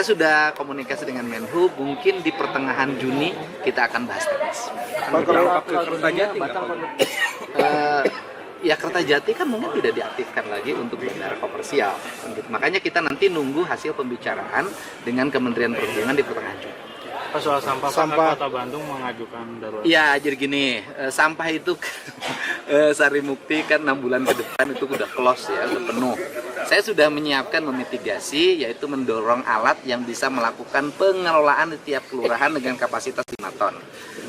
Saya sudah komunikasi dengan Menhub, mungkin di pertengahan Juni kita akan bahas teknis. Ya Kertajati kan mungkin tidak diaktifkan lagi untuk bandara komersial. Makanya kita nanti nunggu hasil pembicaraan dengan Kementerian Perhubungan di pertengahan Juni. Soal sampah. Kota Bandung mengajukan darurat. Ya, jadi gini, sampah itu Sari Mukti kan 6 bulan ke depan itu udah close ya, udah penuh. Saya sudah menyiapkan memitigasi, yaitu mendorong alat yang bisa melakukan pengelolaan di tiap kelurahan dengan kapasitas 5 ton.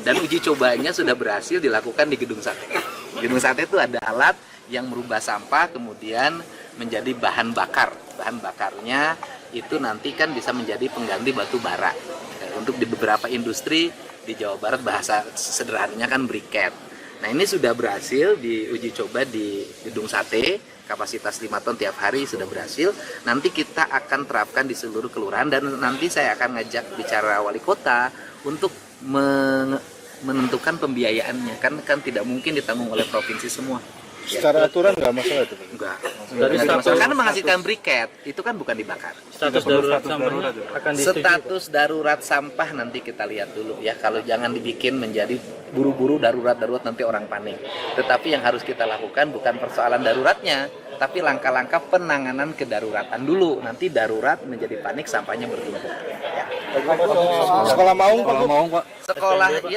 Dan uji cobanya sudah berhasil dilakukan di Gedung Sate. Gedung Sate itu ada alat yang merubah sampah kemudian menjadi bahan bakar. Bahan bakarnya itu nanti kan bisa menjadi pengganti batu bara. Untuk di beberapa industri di Jawa Barat bahasa sederhananya kan briket. Nah ini sudah berhasil diuji coba di Gedung Sate, kapasitas 5 ton tiap hari sudah berhasil. Nanti kita akan terapkan di seluruh kelurahan dan nanti saya akan ngajak bicara wali kota untuk menentukan pembiayaannya. Kan tidak mungkin ditanggung oleh provinsi semua. Secara aturan nggak masalah itu? Enggak. Karena menghasilkan briket, itu kan bukan dibakar. Status darurat sampahnya akan disetujui. Status darurat sampah nanti kita lihat dulu ya. Kalau jangan dibikin menjadi buru-buru darurat nanti orang panik. Tetapi yang harus kita lakukan bukan persoalan daruratnya, tapi langkah-langkah penanganan kedaruratan dulu. Nanti darurat menjadi panik, sampahnya bertumpuk. Ya. Sekolah Maung Pak?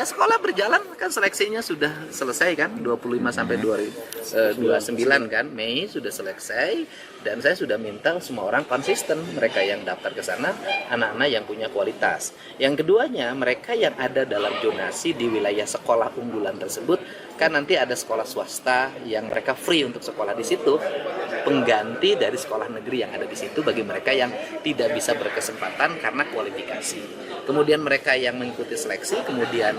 Sekolah berjalan kan, seleksinya sudah selesai kan, 25 sampai 29 kan, Mei sudah selesai. Dan saya sudah minta semua orang konsisten, mereka yang daftar ke sana, anak-anak yang punya kualitas. Yang keduanya, mereka yang ada dalam zonasi di wilayah sekolah unggulan tersebut, kan nanti ada sekolah swasta yang mereka free untuk sekolah di situ, pengganti dari sekolah negeri yang ada di situ bagi mereka yang tidak bisa berkesempatan karena kualifikasi. Kemudian mereka yang mengikuti seleksi, kemudian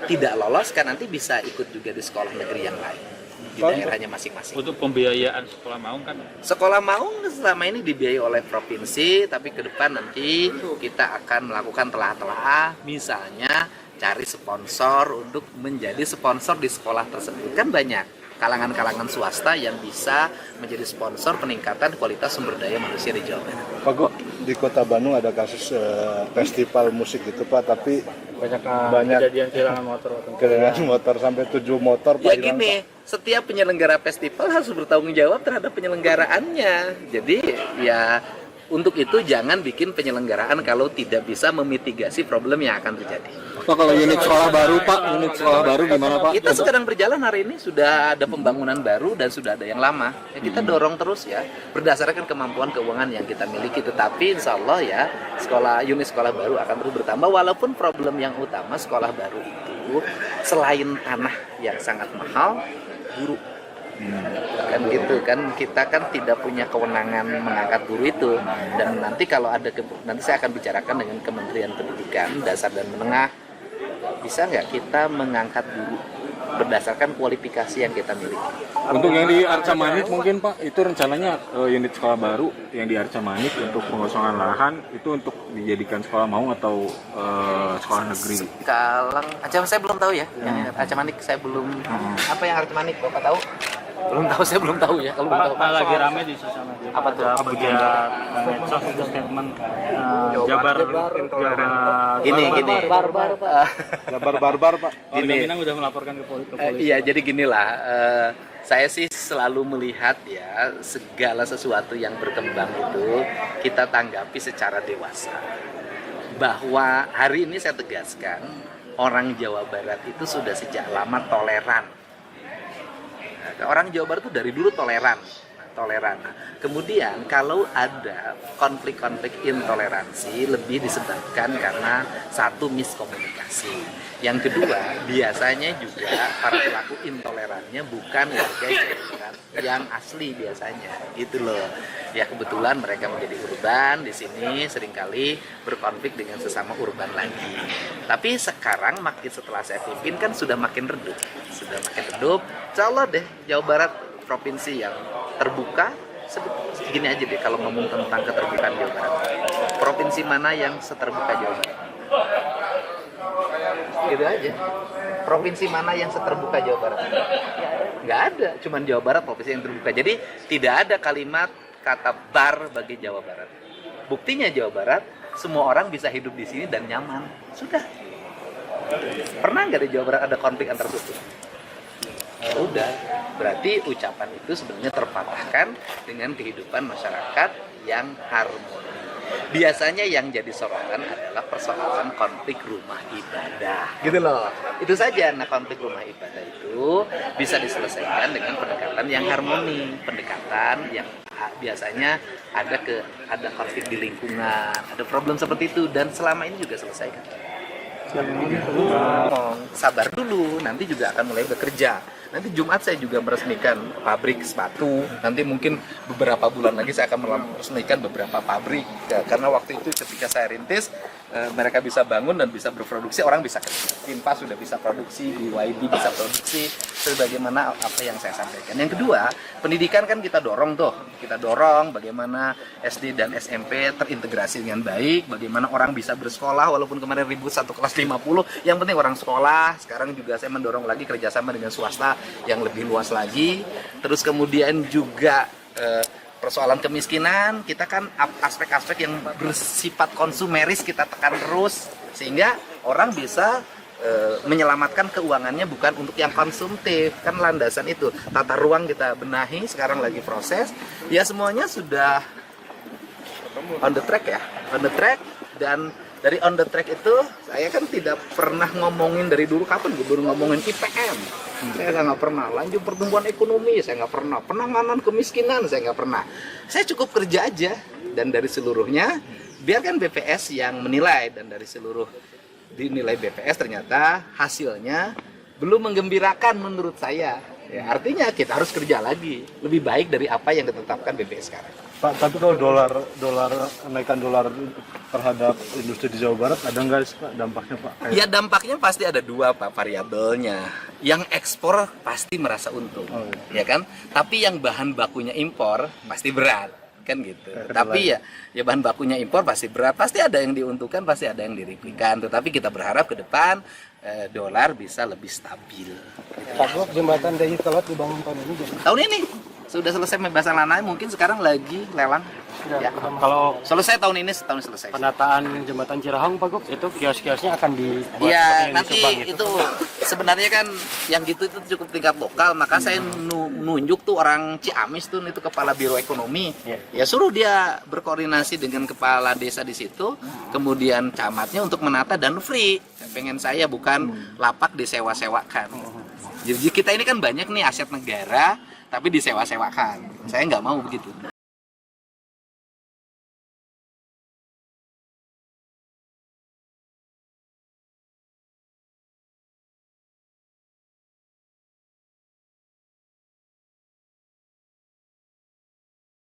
tidak lolos, kan nanti bisa ikut juga di sekolah negeri yang lain di daerahnya masing-masing. Untuk pembiayaan Sekolah Maung kan? Sekolah Maung selama ini dibiayai oleh provinsi, tapi ke depan nanti kita akan melakukan telah-telah, misalnya cari sponsor untuk menjadi sponsor di sekolah tersebut. Kan banyak kalangan-kalangan swasta yang bisa menjadi sponsor peningkatan kualitas sumber daya manusia di Jawa Barat. Pak Gu, di Kota Bandung ada kasus festival musik gitu Pak, tapi banyak kejadian kehilangan motor sampai 7 motor Pak. Ya gini, setiap penyelenggara festival harus bertanggung jawab terhadap penyelenggaraannya. Jadi ya untuk itu jangan bikin penyelenggaraan kalau tidak bisa memitigasi problem yang akan terjadi. Pak, kalau unit sekolah baru Pak, unit sekolah baru gimana Pak? Kita sedang berjalan hari ini, sudah ada pembangunan baru dan sudah ada yang lama. Ya, kita dorong terus ya, berdasarkan kemampuan keuangan yang kita miliki. Tetapi insya Allah ya, unit sekolah baru akan terus bertambah. Walaupun problem yang utama sekolah baru itu, selain tanah yang sangat mahal, guru. Kan gitu kan, kita kan tidak punya kewenangan mengangkat guru itu. Dan nanti kalau ada nanti saya akan bicarakan dengan Kementerian Pendidikan Dasar dan Menengah, bisa nggak kita mengangkat guru berdasarkan kualifikasi yang kita miliki. Untuk yang di Arca Manik mungkin Pak, itu rencananya unit sekolah baru yang di Arca Manik untuk pengosongan lahan itu untuk dijadikan sekolah Maung atau sekolah negeri? Sekarang saya belum tahu ya, yang Arca Manik saya belum. Apa yang Arca Manik Bapak tahu? Belum tahu, saya belum tahu ya. Kalau belum tahu lagi rame di sosial media. Apa tuh? Medsos itu statement Jabar Gini. Jabar barbar Pak. Warga Minang udah melaporkan ke polisi. Iya, jadi ginilah. Saya sih selalu melihat ya, segala sesuatu yang berkembang itu kita tanggapi secara dewasa. Bahwa hari ini saya tegaskan, orang Jawa Barat itu sudah sejak lama toleran. Orang Jawa Barat itu dari dulu toleran. Nah, kemudian kalau ada konflik-konflik intoleransi lebih disebabkan karena satu, miskomunikasi. Yang kedua, biasanya juga para pelaku intolerannya bukan warga Jawa Barat yang asli biasanya, gitu loh. Ya kebetulan mereka menjadi urban di sini, seringkali berkonflik dengan sesama urban lagi. Tapi sekarang makin setelah saya pimpin kan sudah makin redup. Insya Allah deh Jawa Barat provinsi yang terbuka. Segini aja deh kalau ngomong tentang keterbukaan Jawa Barat, provinsi mana yang seterbuka Jawa Barat? Gitu aja. Provinsi mana yang seterbuka Jawa Barat? Nggak ada, cuman Jawa Barat provinsi yang terbuka. Jadi tidak ada kalimat kata bar bagi Jawa Barat. Buktinya Jawa Barat semua orang bisa hidup di sini dan nyaman. Sudah. Pernah nggak di Jawa Barat ada konflik antar suku? Ya udah, berarti ucapan itu sebenarnya terpatahkan dengan kehidupan masyarakat yang harmoni. Biasanya yang jadi sorotan adalah persoalan konflik rumah ibadah, gitu loh. Itu saja. Nah, konflik rumah ibadah itu bisa diselesaikan dengan pendekatan yang harmoni, pendekatan yang biasanya ada konflik di lingkungan, ada problem seperti itu, dan selama ini juga selesaikan. Sabar dulu, nanti juga akan mulai bekerja. Nanti Jumat saya juga meresmikan pabrik sepatu. Nanti mungkin beberapa bulan lagi saya akan meresmikan beberapa pabrik. Ya, karena waktu itu ketika saya rintis, mereka bisa bangun dan bisa berproduksi, orang bisa kerja. Pinpa sudah bisa produksi, BYD bisa produksi, sebagaimana apa yang saya sampaikan. Yang kedua, pendidikan kan kita dorong tuh. Kita dorong bagaimana SD dan SMP terintegrasi dengan baik, bagaimana orang bisa bersekolah, walaupun kemarin ribut satu kelas 50, yang penting orang sekolah. Sekarang juga saya mendorong lagi kerjasama dengan swasta yang lebih luas lagi. Terus kemudian juga persoalan kemiskinan, kita kan aspek-aspek yang bersifat konsumeris kita tekan terus, sehingga orang bisa menyelamatkan keuangannya bukan untuk yang konsumtif. Kan landasan itu, tata ruang kita benahi, sekarang lagi proses, ya semuanya sudah on the track ya, on the track. Dan dari on the track itu, saya kan tidak pernah ngomongin dari dulu, kapan gue baru ngomongin IPM. Saya nggak pernah, lanjut pertumbuhan ekonomi, saya nggak pernah, penanganan kemiskinan, saya nggak pernah. Saya cukup kerja aja, dan dari seluruhnya, biarkan BPS yang menilai, dan dari seluruh dinilai BPS ternyata hasilnya belum menggembirakan menurut saya. Ya, artinya kita harus kerja lagi, lebih baik dari apa yang ditetapkan BPS sekarang. Pak, tapi kalau kenaikan dolar terhadap industri di Jawa Barat ada nggak sih Pak dampaknya Pak? Ya dampaknya pasti ada dua Pak variabelnya. Yang ekspor pasti merasa untung, ya kan? Tapi yang bahan bakunya impor pasti berat, kan gitu. Tapi ya bahan bakunya impor pasti berat, pasti ada yang diuntungkan, pasti ada yang dirugikan. Tetapi kita berharap ke depan dolar bisa lebih stabil. Pak Gop, jembatan Dayi Kolot dibangun tahun ini jadi. Tahun ini sudah selesai pembebasan lahan, mungkin sekarang lagi lelang. Ya. Kalau Selesai tahun ini, setahun selesai. penataan jembatan Cirahong Pak Gop, itu kios-kiosnya akan dibuat seperti Ya, yang di nanti Subang itu sebenarnya kan yang gitu itu cukup tingkat lokal, maka saya nunjuk tuh orang Ciamis tuh, itu kepala biro ekonomi. Ya suruh dia berkoordinasi dengan kepala desa di situ, kemudian camatnya untuk menata dan free. Pengen saya bukan lapak disewa-sewakan. Jadi kita ini kan banyak nih aset negara, tapi disewa-sewakan. Saya nggak mau begitu.